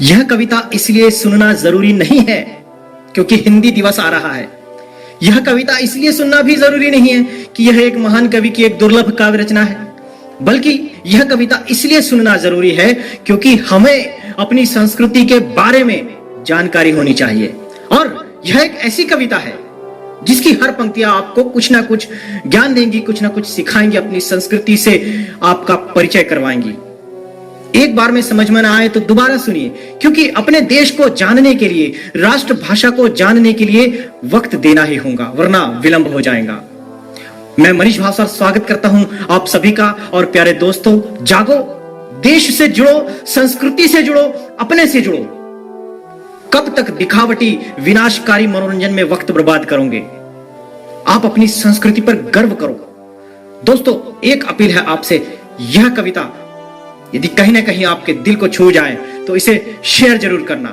यह कविता इसलिए सुनना जरूरी नहीं है क्योंकि हिंदी दिवस आ रहा है। यह कविता इसलिए सुनना भी जरूरी नहीं है कि यह एक महान कवि की एक दुर्लभ काव्य रचना है, बल्कि यह कविता इसलिए सुनना जरूरी है क्योंकि हमें अपनी संस्कृति के बारे में जानकारी होनी चाहिए। और यह एक ऐसी कविता है जिसकी हर पंक्तियां आपको कुछ ना कुछ ज्ञान देंगी, कुछ ना कुछ सिखाएंगी, अपनी संस्कृति से आपका परिचय करवाएंगी। एक बार में समझ में ना आए तो दोबारा सुनिए, क्योंकि अपने देश को जानने के लिए, राष्ट्रभाषा को जानने के लिए वक्त देना ही होगा, वरना विलंब हो जाएगा। मैं मनीष भावसार स्वागत करता हूं आप सभी का। और प्यारे दोस्तों, जागो, देश से जुड़ो, संस्कृति से जुड़ो, अपने से जुड़ो। कब तक दिखावटी विनाशकारी मनोरंजन में वक्त बर्बाद करोगे? आप अपनी संस्कृति पर गर्व करो। दोस्तों, एक अपील है आपसे, यह कविता यदि कहीं ना कहीं आपके दिल को छू जाए तो इसे शेयर जरूर करना।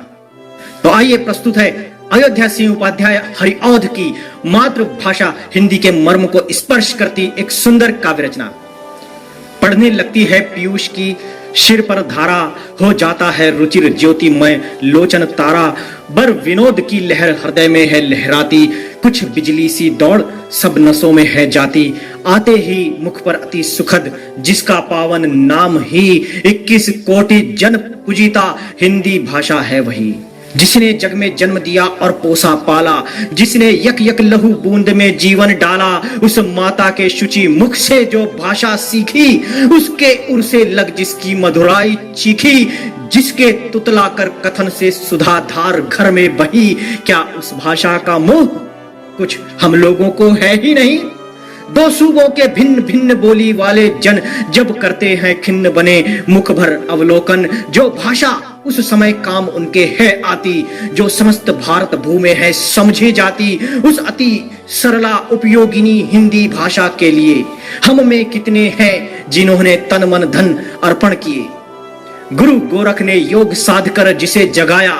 तो आइए, प्रस्तुत है अयोध्या सिंह उपाध्याय हरिऔध की मातृभाषा हिंदी के मर्म को स्पर्श करती एक सुंदर काव्य रचना। पढ़ने लगती है पीयूष की शिर पर धारा, हो जाता है रुचिर ज्योतिमय लोचन तारा। बर विनोद की लहर हृदय में है लहराती, कुछ बिजली सी दौड़ सब नसों में है जाती। आते ही मुख पर अति सुखद जिसका पावन नाम ही, 21 कोटि जन पूजिता हिंदी भाषा है वही। जिसने जग में जन्म दिया और पोसा पाला, जिसने यक यक लहू बूंद में जीवन डाला। उस माता के शुचि मुख से जो भाषा सीखी, उसके उर से लग जिसकी मधुराई चीखी। जिसके तुतला कर कथन से सुधा धार घर में बही, क्या उस भाषा का मोह कुछ हम लोगों को है ही नहीं। दो सूबों के भिन्न भिन्न बोली वाले जन जब करते हैं खिन्न बने मुख भर अवलोकन। जो भाषा उस समय काम उनके है आती, जो समस्त भारत भूमि है समझे जाती। उस अति सरला उपयोगिनी हिंदी भाषा के लिए हम में कितने हैं जिन्होंने तन मन धन अर्पण किए। गुरु गोरख ने योग साध कर जिसे जगाया,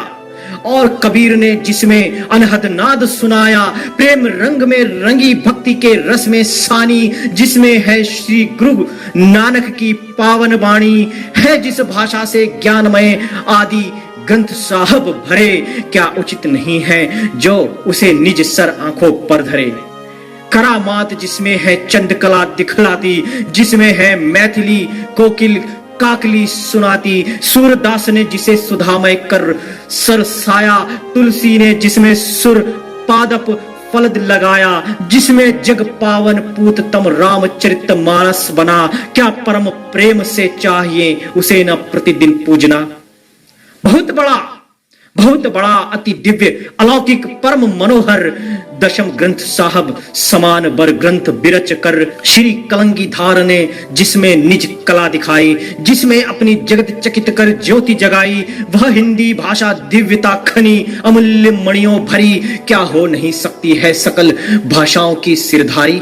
और कबीर ने जिसमें अनहद नाद सुनाया। प्रेम रंग में रंगी भक्ति के रस में सानी, जिसमें है श्री गुरु नानक की पावन वाणी। है जिस भाषा से ज्ञानमय आदि ग्रंथ साहब भरे, क्या उचित नहीं है जो उसे निज सर आंखों पर धरे। करामात जिसमें है चंद्रकला दिखलाती, जिसमें है मैथिली कोकिल काकली सुनाती। सूरदास ने जिसे सुधामय कर सरसाया, तुलसी ने जिसमें सुर पादप फलद लगाया। जिसमें जग पावन पूत तम रामचरित मानस बना, क्या परम प्रेम से चाहिए उसे न प्रतिदिन पूजना। बहुत बड़ा अति दिव्य अलौकिक परम मनोहर दशम ग्रंथ साहब समान बर ग्रंथ बिरच कर श्री कलंगीधार ने जिसमें निज कला दिखाई, जिसमें अपनी जगत चकित कर ज्योति जगाई। वह हिंदी भाषा दिव्यता खनी अमूल्य मणियों भरी, क्या हो नहीं सकती है सकल भाषाओं की सिरधारी।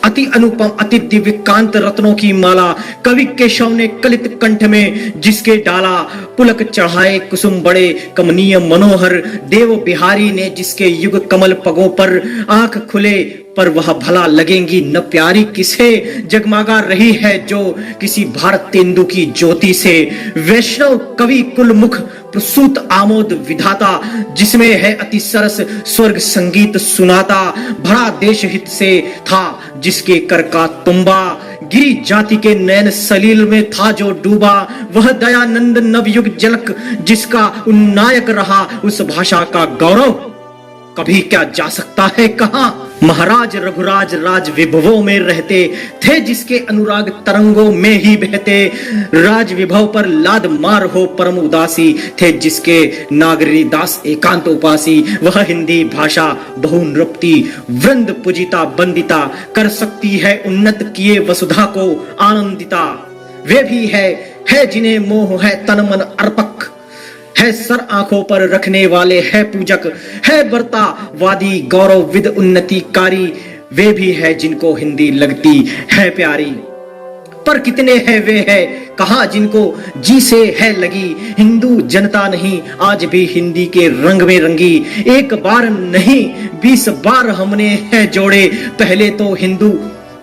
अति अनुपम अति दिव्य कांत रत्नों की माला कवि केशव ने कलित कंठ में जिसके डाला। पुलक चढ़ाए कुसुम बड़े कमनीय मनोहर, देव बिहारी ने जिसके युग कमल पगों पर। आंख खुले पर वह भला लगेंगी न प्यारी किसे, जगमगा रही है जो किसी भारत तेंदु की ज्योति से। वैष्णव कवि कुल मुख प्रसूत आमोद विधाता, जिसमें है अति सरस स्वर्ग संगीत सुनाता। भरा देश हित से था जिसके कर का तुम्बा, गिरी जाति के नयन सलील में था जो डूबा। वह दयानंद नवयुग जनक जिसका उन्नायक रहा, उस भाषा का गौरव कभी क्या जा सकता है कहां। महाराज रघुराज राज विभवों में रहते थे, जिसके अनुराग तरंगों में ही बहते। राज विभव पर लाद मार हो परम उदासी, थे जिसके नागरी दास एकांत उपासी। वह हिंदी भाषा बहु नृप्ति वृंद पूजिता बंदिता, कर सकती है उन्नत किए वसुधा को आनंदिता। वे भी है जिन्हें मोह है तन मन अर्पक, है सर आंखों पर रखने वाले है पूजक। है बर्ता वादी गौरव विद उन्नतिकारी, वे भी है जिनको हिंदी लगती है प्यारी। पर कितने हैं वे है कहा जिनको जी से है लगी। हिंदू जनता नहीं आज भी हिंदी के रंग में रंगी। एक बार नहीं 20 बार हमने है जोड़े, पहले तो हिंदू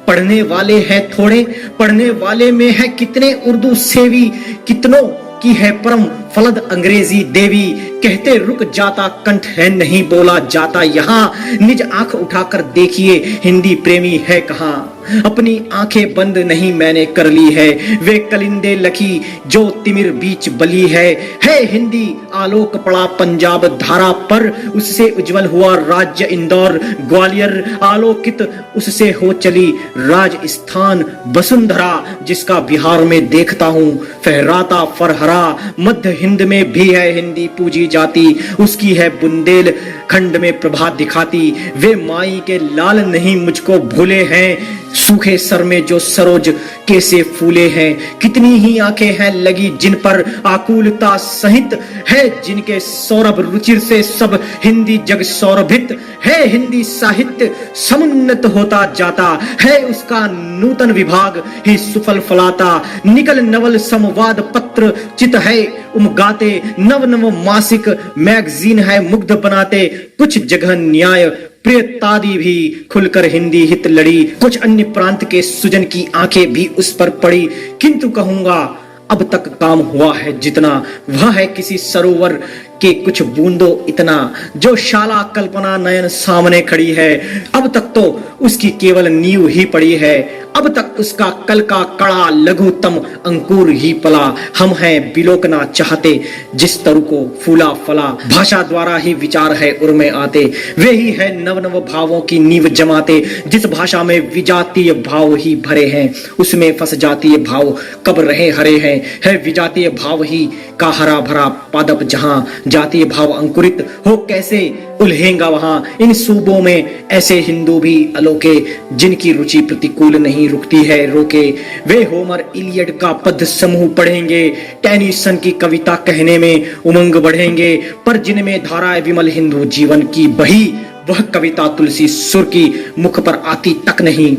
पढ़ने वाले हैं थोड़े, पढ़ने वाले में है कितने उर्दू सेवी, कितनों की है परम फलद अंग्रेजी देवी, कहते रुक जाता कंठ है नहीं बोला जाता यहाँ, निज आंख उठाकर देखिए हिंदी प्रेमी है कहाँ। अपनी आंखें बंद नहीं मैंने कर ली है, वे कलिंदे लखी जो तिमिर बीच बली है हिंदी आलोक पड़ा पंजाब धारा पर, उससे उज्जवल हुआ राज्य इंदौर ग्वालियर, आलोकित उससे हो चली राजस्थान वसुंधरा, जिसका बिहार में देखता हूँ फहराता फरहरा। मध्य हिंद में भी है हिंदी पूजी जाती, उसकी है बुंदेल खंड में प्रभा दिखाती, वे माई के लाल नहीं मुझको भूले हैं, सूखे सर में जो सरोज कैसे फूले हैं। कितनी ही आंखें हैं लगी जिन पर आकुलता सहित है, जिनके सौरभ रुचिर से सब हिंदी जग सौरभित है। हिंदी साहित्य समुन्नत होता जाता है, उसका नूतन विभाग ही सुफल फलाता। निकल नवल संवाद पत्र चित है उमगाते, नव नव मासिक मैगजीन है मुग्ध बनाते। कुछ जगह न्याय प्रियतादी भी खुलकर हिंदी हित लड़ी, कुछ अन्य प्रांत के सुजन की आंखें भी उस पर पड़ी, किंतु कहूंगा अब तक काम हुआ है जितना, वह है किसी सरोवर के कुछ बूंदों इतना, जो शाला कल्पना नयन सामने खड़ी है। अब तक तो उसकी केवल नींव ही पड़ी है, अब तक उसका कल का कड़ा लघुतम अंकुर ही पला। हम हैं बिलोकना चाहते जिस तरु को फूला फला, भाषा द्वारा ही विचार है उर्मे आते, वे ही है नव नव भावों की नींव जमाते। जिस भाषा में विजातीय भाव ही भरे हैं, उसमें फंस जातीय भाव कब रहे हरे हैं। है विजातीय भाव ही का हरा भरा पादप, जहां जातीय भाव अंकुरित हो कैसे उल्हेंगा वहां। इन सूबों में ऐसे हिंदू भी अलोके, जिनकी रुचि प्रतिकूल नहीं रुकती है रोके। वे होमर इलियड का पद समूह पढ़ेंगे, टेनिसन की कविता कहने में उमंग बढ़ेंगे, पर जिनमें धाराएं विमल हिंदू जीवन की बही, वह कविता तुलसी सुर की मुख पर आती तक नहीं।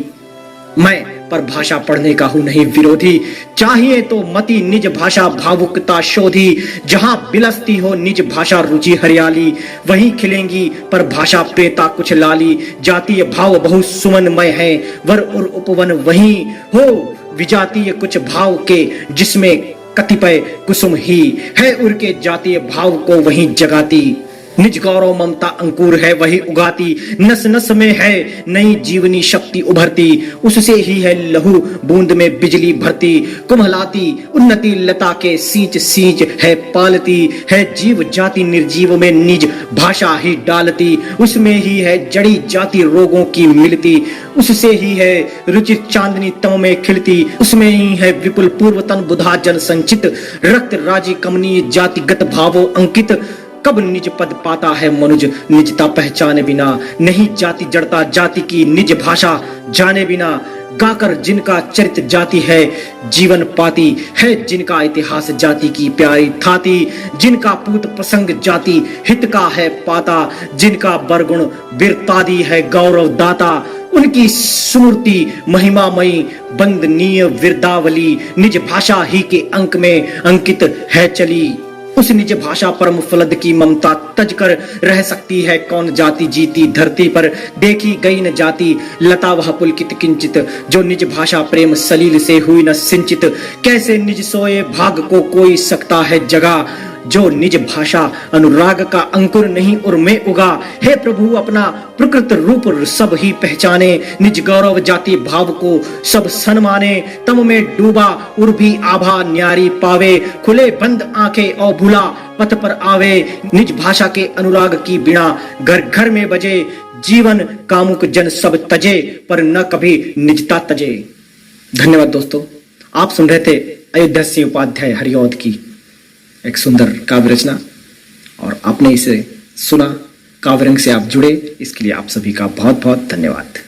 मैं पर भाषा पढ़ने का हूं नहीं विरोधी, चाहिए तो मति निज भाषा भावुकता शोधी। जहां बिलसती हो निज भाषा रुचि हरियाली, वहीं खिलेंगी पर भाषा प्रेता कुछ लाली। जातीय भाव बहुत सुमनमय है, वर और उपवन वहीं हो विजातीय कुछ भाव के, जिसमें कतिपय कुसुम ही है उनके जातीय भाव को वहीं जगाती। निज गौरव ममता अंकुर है वही उगाती, नस नस में है नई जीवनी शक्ति उभरती, उससे ही है लहू बूंद में बिजली भरती। कुम्हलाती उन्नति लता के सींच सींच है पालती, है जीव जाति निर्जीव में निज भाषा ही डालती। उसमें ही है जड़ी जाति रोगों की मिलती, उससे ही है रुचि चांदनी तम में खिलती। उसमें ही है विपुल पूर्वतन बुधा जन संचित, रक्त राजी कमनीय जातिगत भावों अंकित। कब निज पद पाता है मनुज निजता पहचाने बिना, नहीं जाति जड़ता जाति की निज भाषा जाने बिना। गाकर जिनका चरित्र जाति है जीवन पाती, है जिनका इतिहास जाति की प्यारी थाती। जिनका पूत प्रसंग जाति हित का है पाता, जिनका बरगुण बिरतादी है गौरव दाता। उनकी सुमूर्ति महिमामयी वंदनीय विरदावली, निज भाषा ही के अंक में अंकित है चली। उस निज भाषा परम फलद की ममता तज कर रह सकती है कौन जाति जीती धरती पर। देखी गई न जाति लता वह पुलकित किंचित, जो निज भाषा प्रेम सलील से हुई न सिंचित। कैसे निज सोए भाग को कोई सकता है जगा, जो निज भाषा अनुराग का अंकुर नहीं उर्मे उगा। हे प्रभु अपना प्रकृत रूप सब ही पहचाने, निज गौरव जाति भाव को सब सन्माने। तम में डूबा उर भी आभा न्यारी पावे, खुले बंद आंखें और भूला पथ पर आवे। निज भाषा के अनुराग की बीणा घर घर में बजे, जीवन कामुक जन सब तजे पर न कभी निजता तजे। धन्यवाद दोस्तों, आप सुन रहे थे अयोध्या सिंह उपाध्याय हरिऔध की एक सुंदर काव्य रचना, और आपने इसे सुना, काव्य रंग से आप जुड़े, इसके लिए आप सभी का बहुत बहुत धन्यवाद।